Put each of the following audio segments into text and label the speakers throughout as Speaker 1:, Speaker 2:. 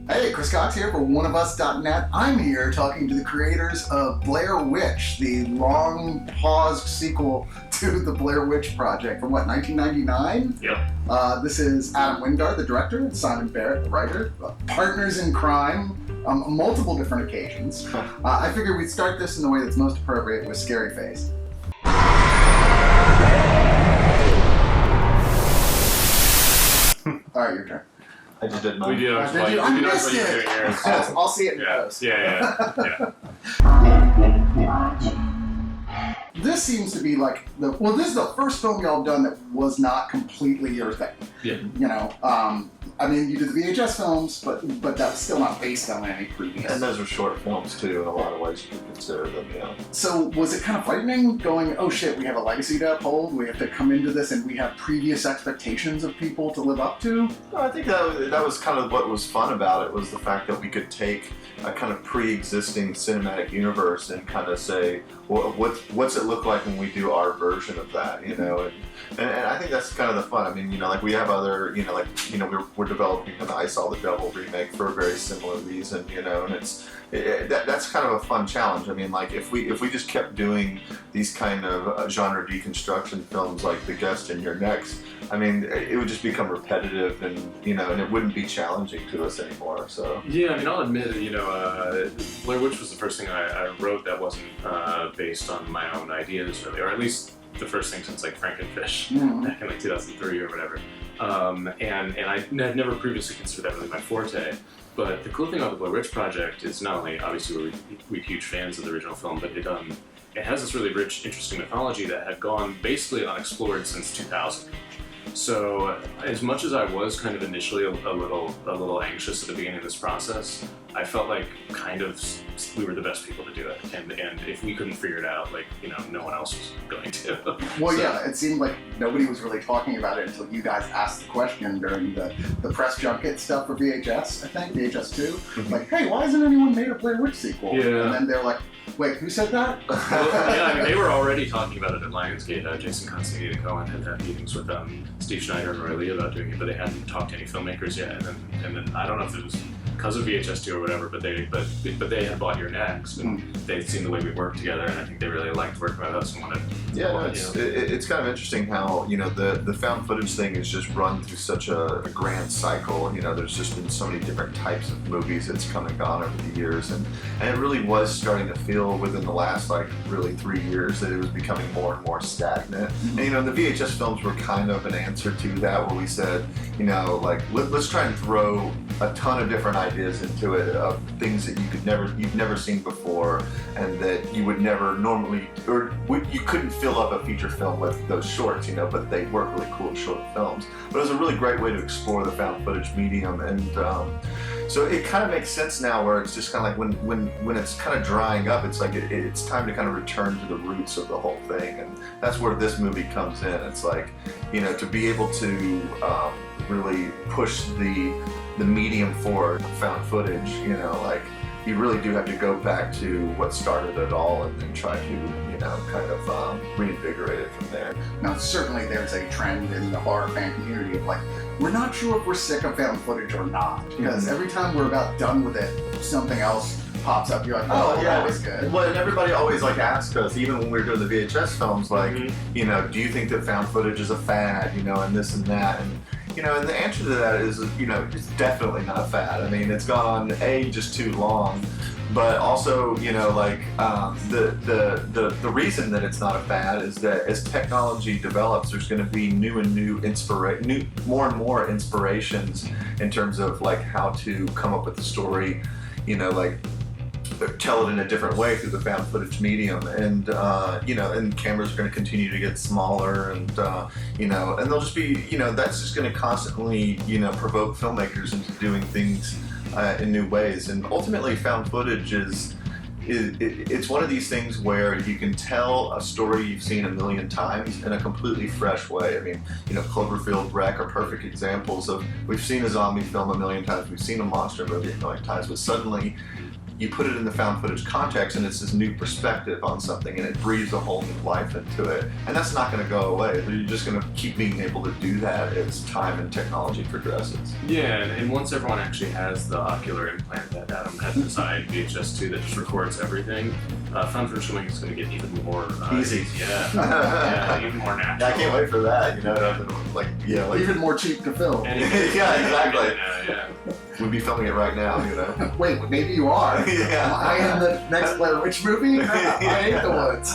Speaker 1: Hey, Chris Cox here for Oneofus.net. I'm here talking to the creators of Blair Witch, the long-paused sequel to the Blair Witch project from, 1999?
Speaker 2: Yep.
Speaker 1: This is Adam Wingard, the director, and Simon Barrett, the writer. Partners in crime, multiple different occasions. I figured we'd start this in the way that's most appropriate with Scary Face. All right, your turn.
Speaker 3: I just did mine.
Speaker 2: We do.
Speaker 1: I missed it. I'll see it in post.
Speaker 2: Yeah.
Speaker 1: This seems to be like this is the first film y'all have done that was not completely your thing.
Speaker 2: Yeah.
Speaker 1: You know, you did the VHS films, but that's still not based on any previous.
Speaker 3: And those are short films too, in a lot of ways you could consider them, yeah.
Speaker 1: So was it kind of frightening going, oh shit, we have a legacy to uphold, we have to come into this and we have previous expectations of people to live up to?
Speaker 3: I think that was kind of what was fun about it, was the fact that we could take a kind of pre-existing cinematic universe and kind of say, well, what's it look like when we do our version of that, you know? And I think that's kind of the fun. I mean, we have other, we're developing an I Saw the Devil remake for a very similar reason, and that's kind of a fun challenge. I mean, like if we just kept doing these kind of genre deconstruction films like The Guest and Your Next, I mean, it would just become repetitive and it wouldn't be challenging to us anymore. So
Speaker 2: yeah, I mean, I'll admit, Blair Witch was the first thing I wrote that wasn't based on my own ideas, really, or at least the first thing since like Frankenfish back in like 2003 or whatever. And I had never previously considered that really my forte. But the cool thing about the Blair Witch project is not only obviously we're huge fans of the original film, but it has this really rich, interesting mythology that had gone basically unexplored since 2000. So as much as I was kind of initially a little anxious at the beginning of this process, I felt like kind of we were the best people to do it, and if we couldn't figure it out, no one else was going to.
Speaker 1: Well, yeah, it seemed like nobody was really talking about it until you guys asked the question during the press junket stuff for VHS, I think, VHS 2.
Speaker 3: Mm-hmm.
Speaker 1: Like, hey, why hasn't anyone made a Blair Witch sequel?
Speaker 2: Yeah.
Speaker 1: And then they're like, wait, who said that?
Speaker 2: They were already talking about it at Lionsgate. Jason Constantine and Cohen had meetings with Steve Schneider and Roy Lee about doing it, but they hadn't talked to any filmmakers yet. And then I don't know if it was because of VHS 2 or whatever, but they had bought Your Next, and they'd seen the way we worked together, and I think they really liked working with us and wanted.
Speaker 3: Yeah, it's kind of interesting how the found footage thing is just run through such a grand cycle. There's just been so many different types of movies that's come and gone over the years, and it really was starting to feel within the last really 3 years that it was becoming more and more stagnant. And the VHS films were kind of an answer to that, where we said, let's try and throw a ton of different ideas into it of things that you've never seen before, and that you would never normally, or you couldn't fill up a feature film with those shorts, but they were really cool short films. But it was a really great way to explore the found footage medium, and so it kind of makes sense now, where it's just kind of like when it's kind of drying up, it's like it's time to kind of return to the roots of the whole thing, and that's where this movie comes in. It's like, to be able to really push the medium forward, found footage, you really do have to go back to what started it all and then try to, kind of reinvigorate it from there.
Speaker 1: Now, certainly there's a trend in the horror fan community of we're not sure if we're sick of found footage or not, because every time we're about done with it, something else pops up. You're like, oh yeah, that was good.
Speaker 3: Well, and everybody always asks us, even when we were doing the VHS films, do you think that found footage is a fad, and this and that, and and the answer to that is, it's definitely not a fad. I mean, it's gone just too long, but also, the reason that it's not a fad is that as technology develops, there's going to be more and more inspirations in terms of how to come up with the story, tell it in a different way through the found footage medium, and and cameras are going to continue to get smaller, and and they'll just be, that's just going to constantly provoke filmmakers into doing things in new ways. And ultimately, found footage it's one of these things where you can tell a story you've seen a million times in a completely fresh way. I mean, Cloverfield, Wreck are perfect examples of, we've seen a zombie film a million times, we've seen a monster movie a million times, but suddenly you put it in the found footage context, and it's this new perspective on something, and it breathes a whole new life into it. And that's not going to go away. You're just going to keep being able to do that as time and technology progresses.
Speaker 2: Yeah, and once everyone actually has the ocular implant that Adam had designed, VHS2, that just records everything, found footage filming is going to get even more
Speaker 3: easy.
Speaker 2: Yeah, even more natural.
Speaker 3: I can't wait for that. Like
Speaker 1: even more cheap to film.
Speaker 3: Yeah, exactly.
Speaker 2: Yeah.
Speaker 3: We'd be filming it right now,
Speaker 1: Wait, maybe you are.
Speaker 3: Yeah.
Speaker 1: Am I in the next Blair Witch movie? I hate the woods.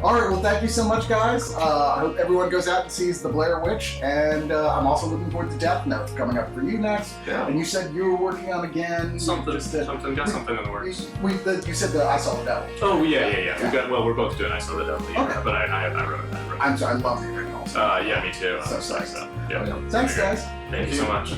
Speaker 1: All right, well, thank you so much, guys. I hope everyone goes out and sees the Blair Witch, and I'm also looking forward to Death Note coming up for you next.
Speaker 3: Yeah.
Speaker 1: And you said you were working on again
Speaker 2: Something in the works.
Speaker 1: You said that I Saw the Devil.
Speaker 2: Oh yeah. We're both doing I Saw the Devil, but I wrote it.
Speaker 1: I'm sorry, I love the original.
Speaker 2: Yeah, me too.
Speaker 1: So psyched.
Speaker 2: Yeah.
Speaker 1: Thanks, guys.
Speaker 2: Thank you so much.